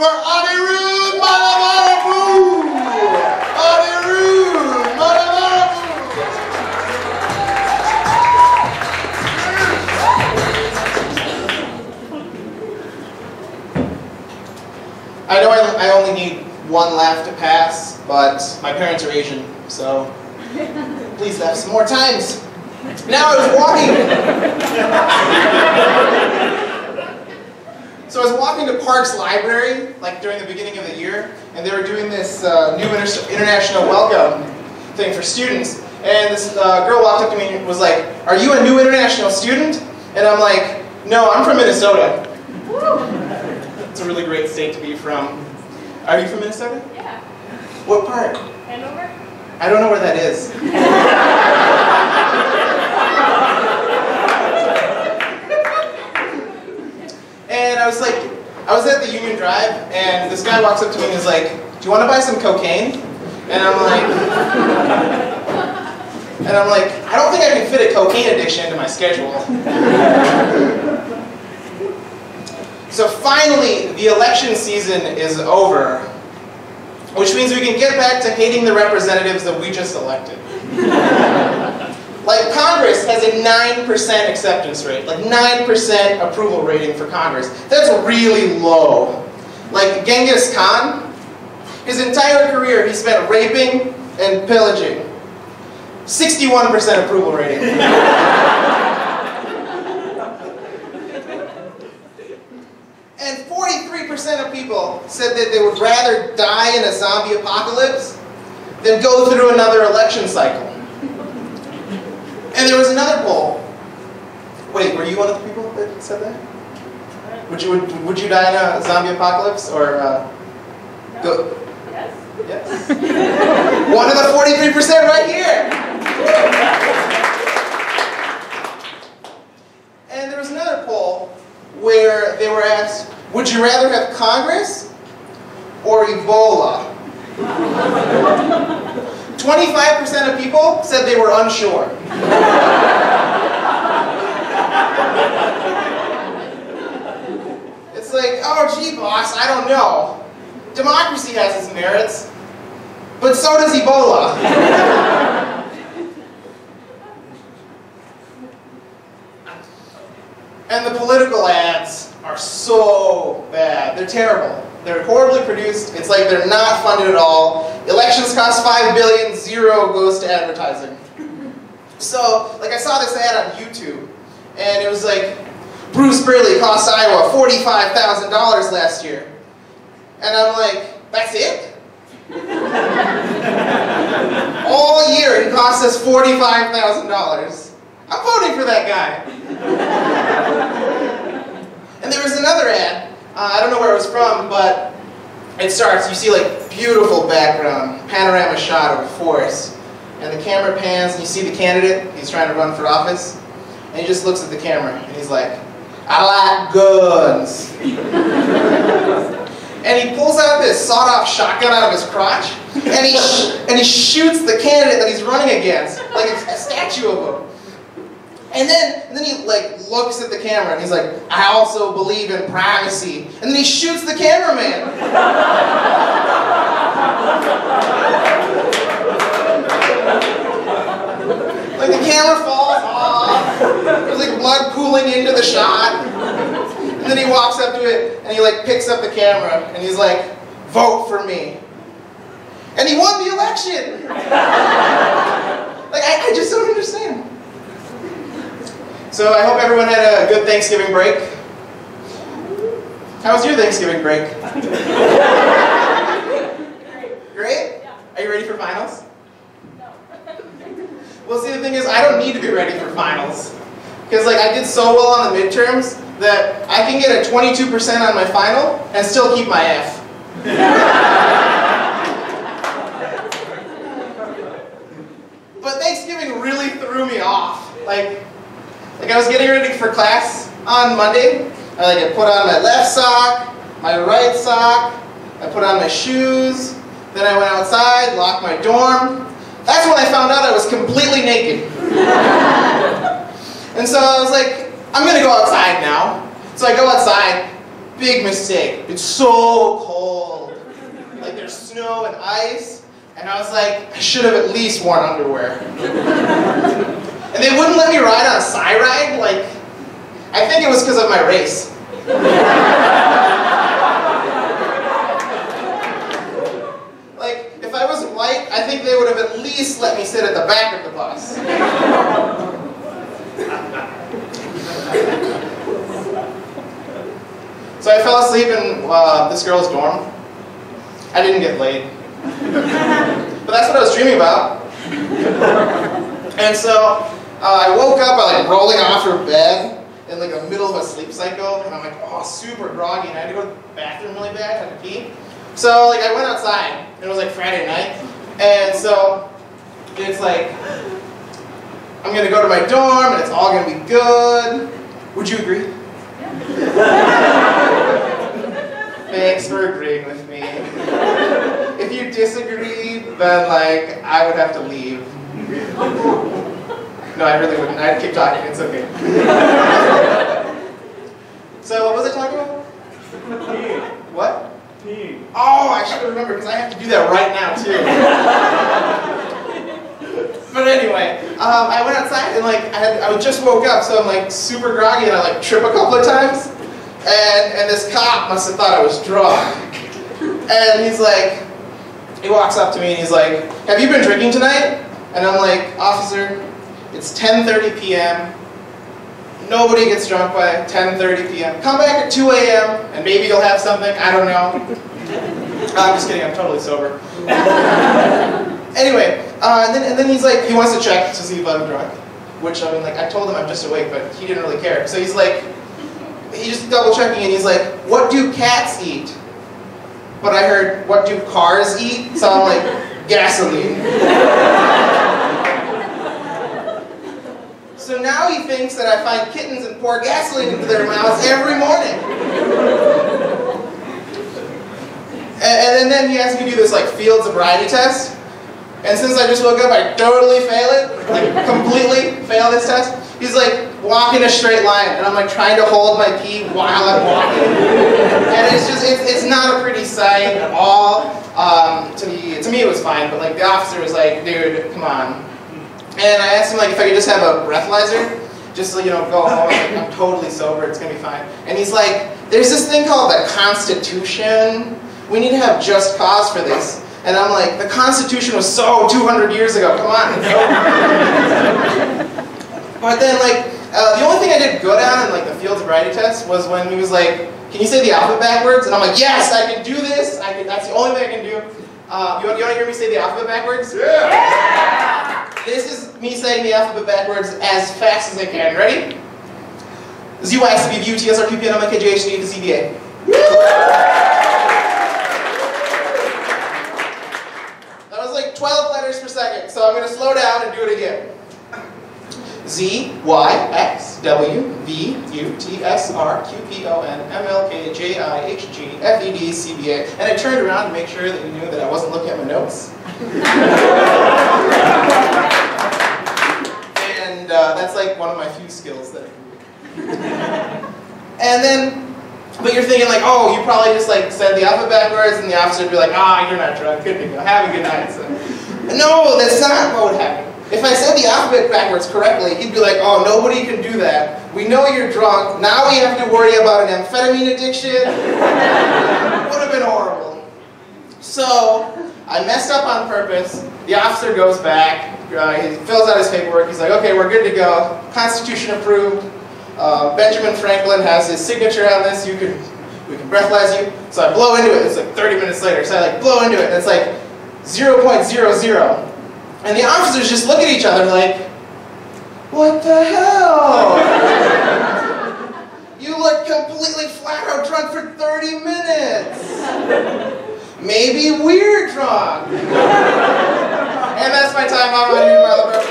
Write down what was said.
for Anirudh Malavarapu! Anirudh Malavarapu! I know I only need one laugh to pass, but my parents are Asian, so please laugh some more times. Now I was walking. So I was walking to Parks Library, like during the beginning of the year, and they were doing this new international welcome thing for students. And this girl walked up to me and was like, "Are you a new international student?" And I'm like, "No, I'm from Minnesota." It's a really great state to be from. Are you from Minnesota? Yeah. What part? Hanover? I don't know where that is. And I was like, I was at the Union Drive, and this guy walks up to me and is like, "Do you want to buy some cocaine?" And I'm like, I don't think I can fit a cocaine addiction into my schedule. So finally, the election season is over, which means we can get back to hating the representatives that we just elected. Like, Congress has a 9% acceptance rate, like 9% approval rating for Congress. That's really low. Like Genghis Khan, his entire career he spent raping and pillaging. 61% approval rating. And 43% of people said that they would rather die in a zombie apocalypse than go through another election cycle. And there was another poll. Wait, were you one of the people that said that? Would you die in a zombie apocalypse, or go? Yes. Yes. One of the 43% right here. And there was another poll where they were asked, "Would you rather have Congress or Ebola?" 25% of people said they were unsure. It's like, oh gee boss, I don't know. Democracy has its merits, but so does Ebola. And the political ads are so bad. They're terrible. They're horribly produced. It's like they're not funded at all. Elections cost $5 billion, zero goes to advertising. So, like, I saw this ad on YouTube, and it was like, Bruce Burley cost Iowa $45,000 last year. And I'm like, that's it? All year it cost us $45,000. I'm voting for that guy. And there was another ad, I don't know where it was from, but it starts, you see like beautiful background, panorama shot of a forest, and the camera pans and you see the candidate, he's trying to run for office, and he just looks at the camera and he's like, "I like guns." And he pulls out this sawed-off shotgun out of his crotch, and he shoots the candidate that he's running against, like it's a statue of him. And then he like looks at the camera and he's like, "I also believe in privacy." And then he shoots the cameraman. Like the camera falls off. There's like blood pooling into the shot. And then he walks up to it and he like picks up the camera and he's like, "Vote for me." And he won the election. Like I just don't understand. So I hope everyone had a good Thanksgiving break. How was your Thanksgiving break? Great? Are you ready for finals? No. Well, see, the thing is, I don't need to be ready for finals. Because like I did so well on the midterms that I can get a 22% on my final and still keep my F. But Thanksgiving really threw me off. Like I was getting ready for class on Monday. I put on my left sock, my right sock, I put on my shoes, then I went outside, locked my dorm. That's when I found out I was completely naked. And so I was like, I'm gonna go outside now. So I go outside, big mistake. It's so cold. there's snow and ice, and I was like, I should have at least worn underwear. And they wouldn't let me ride on Cyride, like, I think it was because of my race. Like, if I was white, I think they would have at least let me sit at the back of the bus. So I fell asleep in this girl's dorm. I didn't get laid. But that's what I was dreaming about. And so I woke up by like rolling off her bed in like the middle of a sleep cycle, and I'm like, oh, super groggy, and I had to go to the bathroom really bad, had to pee. So like I went outside, and it was like Friday night, and so it's like, I'm gonna go to my dorm, and it's all gonna be good. Would you agree? Thanks for agreeing with me. If you disagree, then like I would have to leave. No, I really wouldn't. I'd keep talking. It's okay. So what was I talking about? What? Oh, I should remember because I have to do that right now too. But anyway, I went outside and like I just woke up, so I'm like super groggy and I like trip a couple of times. And this cop must have thought I was drunk. And he's like, he walks up to me and he's like, have you been drinking tonight? And I'm like, officer, it's 10:30 p.m. Nobody gets drunk by 10:30 p.m. Come back at 2 a.m. and maybe you'll have something, I don't know. I'm just kidding, I'm totally sober. Anyway, and then he's like, he wants to check to see if I'm drunk. Which, I mean, like, I told him I'm just awake, but he didn't really care. So he's like, he's just double checking and he's like, what do cats eat? But I heard, what do cars eat? So I'm like, gasoline. So now he thinks that I find kittens and pour gasoline into their mouths every morning. And then he has me do this like field sobriety test. And since I just woke up, I totally fail it, like completely fail this test. He's like, walk in a straight line, and I'm like trying to hold my pee while I'm walking. And it's just, it's not a pretty sight at all. To me it was fine, but like the officer was like, dude, come on. And I asked him like if I could just have a breathalyzer, just so you know, go home, like, I'm totally sober, it's gonna be fine. And he's like, there's this thing called the Constitution. We need to have just cause for this. And I'm like, the Constitution was so 200 years ago, come on. But then like, the only thing I did good on in like the field sobriety test was when he was like, can you say the alphabet backwards? And I'm like, yes, I can do this. That's the only thing I can do. You want to hear me say the alphabet backwards? Yeah! This is me saying the alphabet backwards as fast as I can. Ready? Z, Y, S, B, V, U, T, S, R, Q, P, N, M, N, K, J, H, D, F, C, D, A. That was like 12 letters per second, so I'm going to slow down and do it again. Z, Y, X, W, V, U, T, S, R, Q, P, O, N, M, L, K, J, I, H, G, F, E, D, C, B, A. And I turned around to make sure that you knew that I wasn't looking at my notes. And that's like one of my few skills that I can do. And then, but you're thinking like, oh, you probably just like said the alphabet backwards, and the officer would be like, ah, you're not drunk, good to go, have a good night. So, no, that's not what would happen. If I said the alphabet backwards correctly, he'd be like, oh, nobody can do that. We know you're drunk. Now we have to worry about an amphetamine addiction. Would have been horrible. So I messed up on purpose. The officer goes back. He fills out his paperwork. He's like, okay, we're good to go. Constitution approved. Benjamin Franklin has his signature on this. We can breathalyze you. So I blow into it. It's like 30 minutes later. So I like blow into it, and it's like 0.00. And the officers just look at each other like, what the hell? You look completely flat out drunk for 30 minutes. Maybe we're drunk. And that's my time. I'm on you, mother.